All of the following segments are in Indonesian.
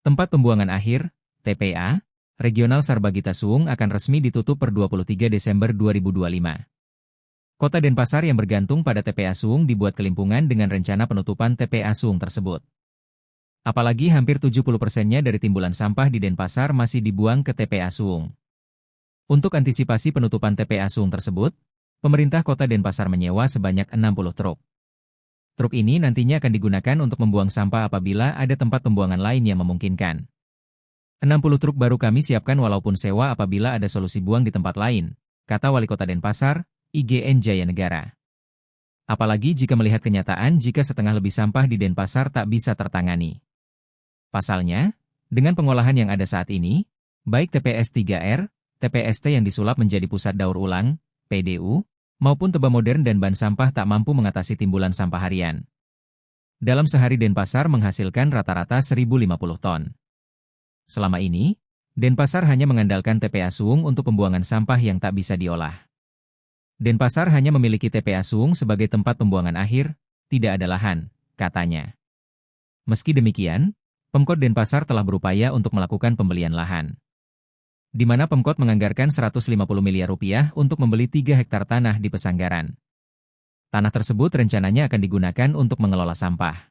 Tempat pembuangan akhir, TPA, Regional Sarbagita Suung akan resmi ditutup per 23 Desember 2025. Kota Denpasar yang bergantung pada TPA Suung dibuat kelimpungan dengan rencana penutupan TPA Suung tersebut. Apalagi hampir 70%-nya dari timbulan sampah di Denpasar masih dibuang ke TPA Suung. Untuk antisipasi penutupan TPA Suung tersebut, pemerintah Kota Denpasar menyewa sebanyak 60 truk. Truk ini nantinya akan digunakan untuk membuang sampah apabila ada tempat pembuangan lain yang memungkinkan. 60 truk baru kami siapkan walaupun sewa apabila ada solusi buang di tempat lain, kata Wali Kota Denpasar, IGN Jaya Negara. Apalagi jika melihat kenyataan jika setengah lebih sampah di Denpasar tak bisa tertangani. Pasalnya, dengan pengolahan yang ada saat ini, baik TPS 3R, TPST yang disulap menjadi pusat daur ulang, PDU, maupun teba modern dan ban sampah tak mampu mengatasi timbulan sampah harian. Dalam sehari Denpasar menghasilkan rata-rata 1.050 ton. Selama ini, Denpasar hanya mengandalkan TPA Suung untuk pembuangan sampah yang tak bisa diolah. Denpasar hanya memiliki TPA Suung sebagai tempat pembuangan akhir, tidak ada lahan, katanya. Meski demikian, Pemkot Denpasar telah berupaya untuk melakukan pembelian lahan, di mana Pemkot menganggarkan 150 miliar rupiah untuk membeli 3 hektar tanah di Pesanggaran. Tanah tersebut rencananya akan digunakan untuk mengelola sampah.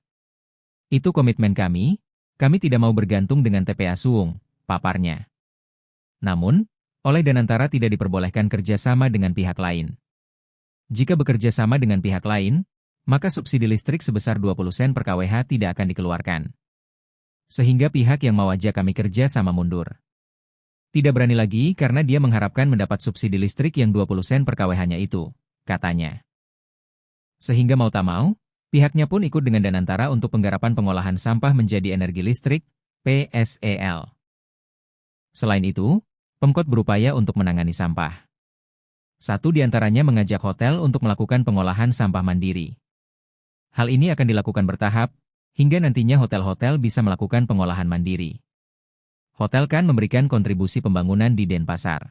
Itu komitmen kami tidak mau bergantung dengan TPA Suung, paparnya. Namun, oleh Danantara tidak diperbolehkan kerjasama dengan pihak lain. Jika bekerja sama dengan pihak lain, maka subsidi listrik sebesar 20 sen per kWh tidak akan dikeluarkan. Sehingga pihak yang mau ajak kami kerja sama mundur. Tidak berani lagi karena dia mengharapkan mendapat subsidi listrik yang 20 sen per kWh-nya itu, katanya. Sehingga mau tak mau, pihaknya pun ikut dengan Danantara untuk penggarapan pengolahan sampah menjadi energi listrik, PSEL. Selain itu, Pemkot berupaya untuk menangani sampah. Satu di antaranya mengajak hotel untuk melakukan pengolahan sampah mandiri. Hal ini akan dilakukan bertahap, hingga nantinya hotel-hotel bisa melakukan pengolahan mandiri. Hotel kan memberikan kontribusi pembangunan di Denpasar.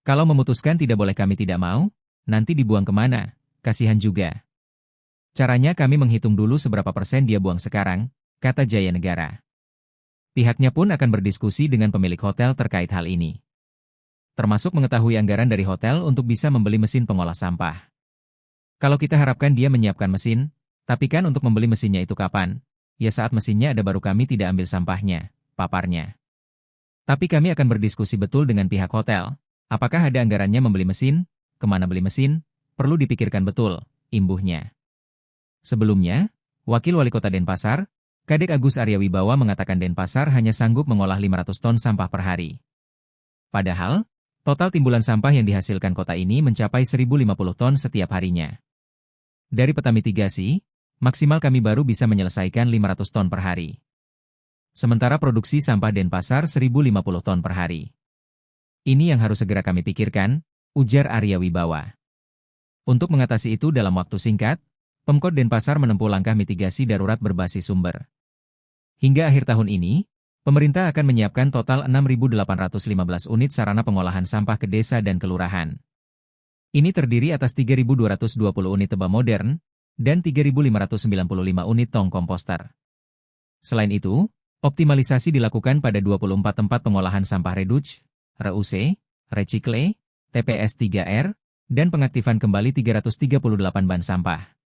Kalau memutuskan tidak boleh kami tidak mau, nanti dibuang kemana? Kasihan juga. Caranya kami menghitung dulu seberapa persen dia buang sekarang, kata Jaya Negara. Pihaknya pun akan berdiskusi dengan pemilik hotel terkait hal ini. Termasuk mengetahui anggaran dari hotel untuk bisa membeli mesin pengolah sampah. Kalau kita harapkan dia menyiapkan mesin, tapi kan untuk membeli mesinnya itu kapan? Ya saat mesinnya ada baru kami tidak ambil sampahnya, paparnya. Tapi kami akan berdiskusi betul dengan pihak hotel. Apakah ada anggarannya membeli mesin? Kemana beli mesin? Perlu dipikirkan betul, imbuhnya. Sebelumnya, Wakil Wali Kota Denpasar, Kadek Agus Arya Wibawa mengatakan Denpasar hanya sanggup mengolah 500 ton sampah per hari. Padahal, total timbulan sampah yang dihasilkan kota ini mencapai 1.050 ton setiap harinya. Dari peta mitigasi, maksimal kami baru bisa menyelesaikan 500 ton per hari. Sementara produksi sampah Denpasar 1.050 ton per hari. Ini yang harus segera kami pikirkan, ujar Arya Wibawa. Untuk mengatasi itu dalam waktu singkat, Pemkot Denpasar menempuh langkah mitigasi darurat berbasis sumber. Hingga akhir tahun ini, pemerintah akan menyiapkan total 6.815 unit sarana pengolahan sampah ke desa dan kelurahan. Ini terdiri atas 3.220 unit teba modern, dan 3.595 unit tong komposter. Selain itu, optimalisasi dilakukan pada 24 tempat pengolahan sampah reduce, RUC, Recycle, TPS 3R, dan pengaktifan kembali 338 ban sampah.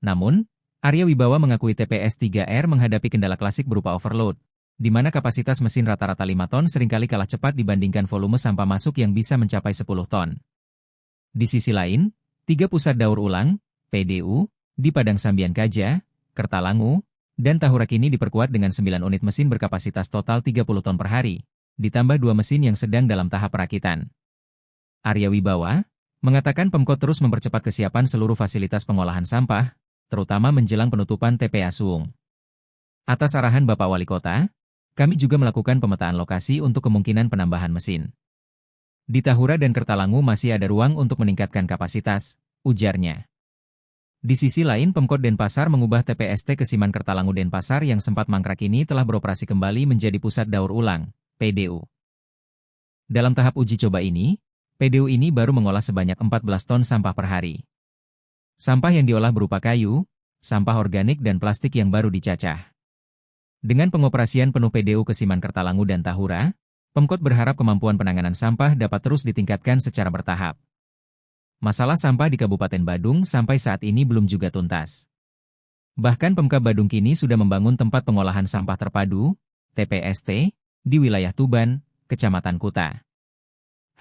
Namun, Arya Wibawa mengakui TPS 3R menghadapi kendala klasik berupa overload, di mana kapasitas mesin rata-rata 5 ton seringkali kalah cepat dibandingkan volume sampah masuk yang bisa mencapai 10 ton. Di sisi lain, 3 pusat daur ulang, PDU, di Padang Sambian Kaja, Kertalangu, dan Tahurak ini diperkuat dengan 9 unit mesin berkapasitas total 30 ton per hari, ditambah 2 mesin yang sedang dalam tahap perakitan. Arya Wibawa mengatakan Pemkot terus mempercepat kesiapan seluruh fasilitas pengolahan sampah, terutama menjelang penutupan TPA Suung. Atas arahan Bapak Wali Kota, kami juga melakukan pemetaan lokasi untuk kemungkinan penambahan mesin. Di Tahura dan Kertalangu masih ada ruang untuk meningkatkan kapasitas, ujarnya. Di sisi lain, Pemkot Denpasar mengubah TPST Kesiman Kertalangu Denpasar yang sempat mangkrak ini telah beroperasi kembali menjadi pusat daur ulang, PDU. Dalam tahap uji coba ini, PDU ini baru mengolah sebanyak 14 ton sampah per hari. Sampah yang diolah berupa kayu, sampah organik dan plastik yang baru dicacah. Dengan pengoperasian penuh PDU Kesiman Kertalangu dan Tahura, Pemkot berharap kemampuan penanganan sampah dapat terus ditingkatkan secara bertahap. Masalah sampah di Kabupaten Badung sampai saat ini belum juga tuntas. Bahkan Pemkab Badung kini sudah membangun tempat pengolahan sampah terpadu, TPST, di wilayah Tuban, Kecamatan Kuta.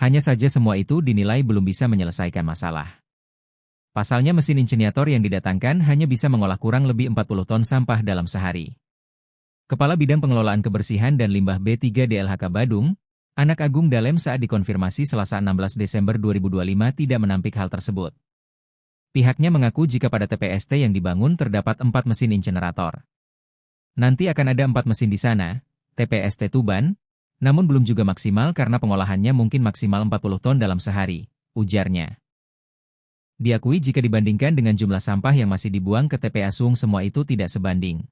Hanya saja semua itu dinilai belum bisa menyelesaikan masalah. Pasalnya mesin insinerator yang didatangkan hanya bisa mengolah kurang lebih 40 ton sampah dalam sehari. Kepala Bidang Pengelolaan Kebersihan dan Limbah B3 DLHK Badung, Anak Agung Dalem saat dikonfirmasi Selasa 16 Desember 2025 tidak menampik hal tersebut. Pihaknya mengaku jika pada TPST yang dibangun terdapat 4 mesin insinerator. Nanti akan ada 4 mesin di sana, TPST Tuban, namun belum juga maksimal karena pengolahannya mungkin maksimal 40 ton dalam sehari, ujarnya. Diakui jika dibandingkan dengan jumlah sampah yang masih dibuang ke TPA Suung semua itu tidak sebanding.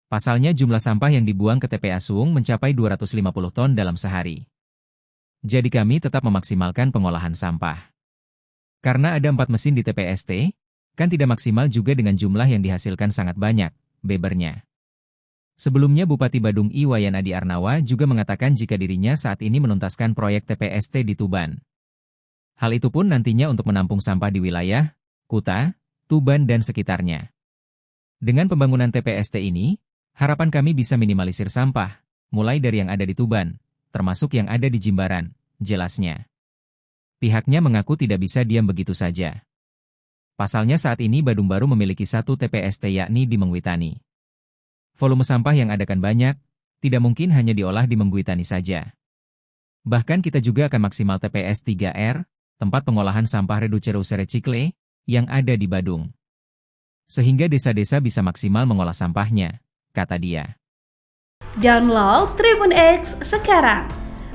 Pasalnya jumlah sampah yang dibuang ke TPA Suung mencapai 250 ton dalam sehari. Jadi kami tetap memaksimalkan pengolahan sampah. Karena ada 4 mesin di TPST, kan tidak maksimal juga dengan jumlah yang dihasilkan sangat banyak, bebernya. Sebelumnya Bupati Badung Iwayan Adi Arnawa juga mengatakan jika dirinya saat ini menuntaskan proyek TPST di Tuban. Hal itu pun nantinya untuk menampung sampah di wilayah, Kuta, Tuban dan sekitarnya. Dengan pembangunan TPST ini, harapan kami bisa minimalisir sampah, mulai dari yang ada di Tuban, termasuk yang ada di Jimbaran, jelasnya. Pihaknya mengaku tidak bisa diam begitu saja. Pasalnya saat ini Badung baru memiliki 1 TPST yakni di Mengwitani. Volume sampah yang ada kan banyak, tidak mungkin hanya diolah di Mengwitani saja. Bahkan kita juga akan maksimal TPS 3R, tempat pengolahan sampah reduce recikle, yang ada di Badung. Sehingga desa-desa bisa maksimal mengolah sampahnya, kata dia. Download Tribun X sekarang,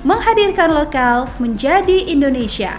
menghadirkan lokal menjadi Indonesia.